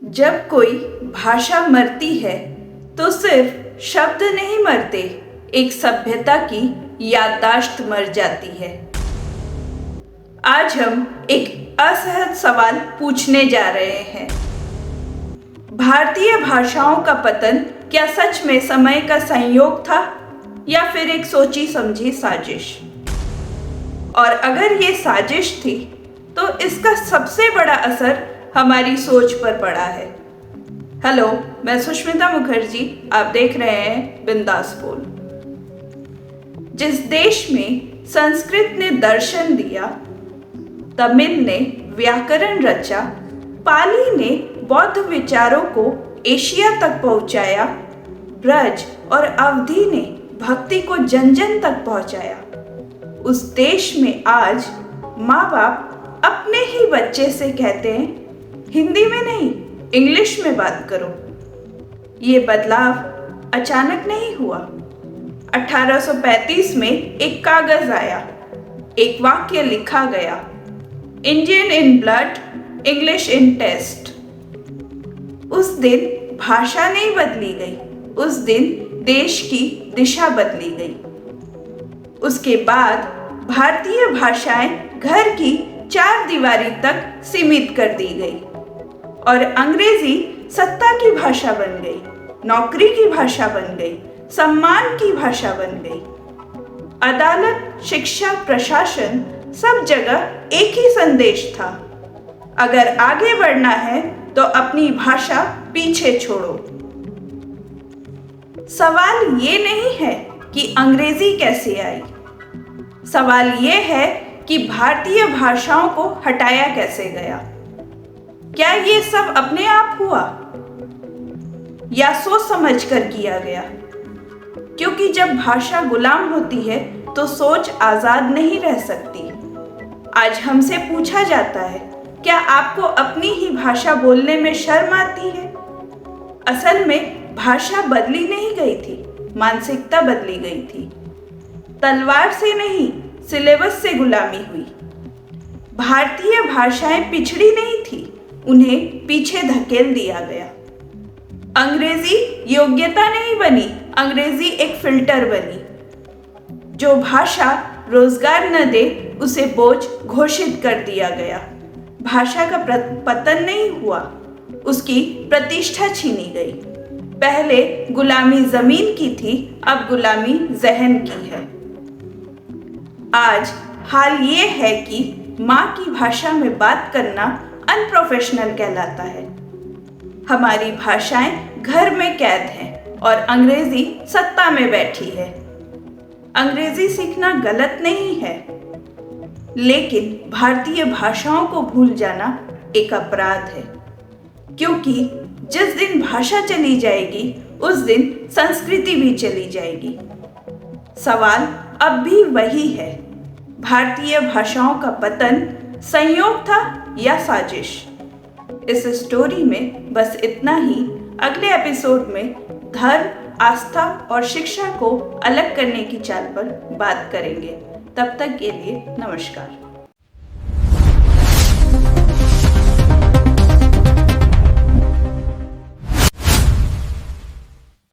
जब कोई भाषा मरती है तो सिर्फ शब्द नहीं मरते, एक सभ्यता की याददाश्त मर जाती है। आज हम एक असहज सवाल पूछने जा रहे हैं। भारतीय भाषाओं का पतन क्या सच में समय का संयोग था या फिर एक सोची समझी साजिश? और अगर ये साजिश थी तो इसका सबसे बड़ा असर हमारी सोच पर पड़ा है। हेलो, मैं सुष्मिता मुखर्जी, आप देख रहे हैं बिंदास बोल। जिस देश में संस्कृत ने दर्शन दिया, तमिल ने व्याकरण रचा, पाली ने बौद्ध विचारों को एशिया तक पहुंचाया, ब्रज और अवधी ने भक्ति को जन जन तक पहुंचाया, उस देश में आज माँ बाप अपने ही बच्चे से कहते हैं हिंदी में नहीं, इंग्लिश में बात करो। ये बदलाव अचानक नहीं हुआ। 1835 में एक कागज आया, एक वाक्य लिखा गया, Indian in blood, English in taste. उस दिन भाषा नहीं बदली गई, उस दिन देश की दिशा बदली गई। उसके बाद भारतीय भाषाएं घर की 4 दीवारी तक सीमित कर दी गई और अंग्रेजी सत्ता की भाषा बन गई, नौकरी की भाषा बन गई, सम्मान की भाषा बन गई। अदालत, शिक्षा, प्रशासन, सब जगह एक ही संदेश था, अगर आगे बढ़ना है तो अपनी भाषा पीछे छोड़ो। सवाल ये नहीं है कि अंग्रेजी कैसे आई, सवाल ये है कि भारतीय भाषाओं को हटाया कैसे गया। क्या ये सब अपने आप हुआ या सोच समझ कर किया गया? क्योंकि जब भाषा गुलाम होती है तो सोच आजाद नहीं रह सकती। आज हमसे पूछा जाता है, क्या आपको अपनी ही भाषा बोलने में शर्म आती है? असल में भाषा बदली नहीं गई थी, मानसिकता बदली गई थी। तलवार से नहीं, सिलेबस से गुलामी हुई। भारतीय भाषाएं पिछड़ी नहीं थी, उन्हें पीछे धकेल दिया गया। अंग्रेजी योग्यता नहीं बनी, अंग्रेजी एक फिल्टर बनी। जो भाषा रोजगार न दे उसे बोझ घोषित कर दिया गया। भाषा का पतन नहीं हुआ, उसकी प्रतिष्ठा छीनी गई। पहले गुलामी जमीन की थी, अब गुलामी जहन की है। आज हाल ये है कि माँ की भाषा में बात करना अनप्रोफेशनल कहलाता है। हमारी भाषाएं घर में कैद हैं और अंग्रेजी सत्ता में बैठी है। अंग्रेजी सीखना गलत नहीं है, लेकिन भारतीय भाषाओं को भूल जाना एक अपराध है, क्योंकि जिस दिन भाषा चली जाएगी उस दिन संस्कृति भी चली जाएगी। सवाल अब भी वही है, भारतीय भाषाओं का पतन संयोग था या साजिश? इस स्टोरी में बस इतना ही। अगले एपिसोड में धर्म, आस्था और शिक्षा को अलग करने की चाल पर बात करेंगे। तब तक के लिए नमस्कार।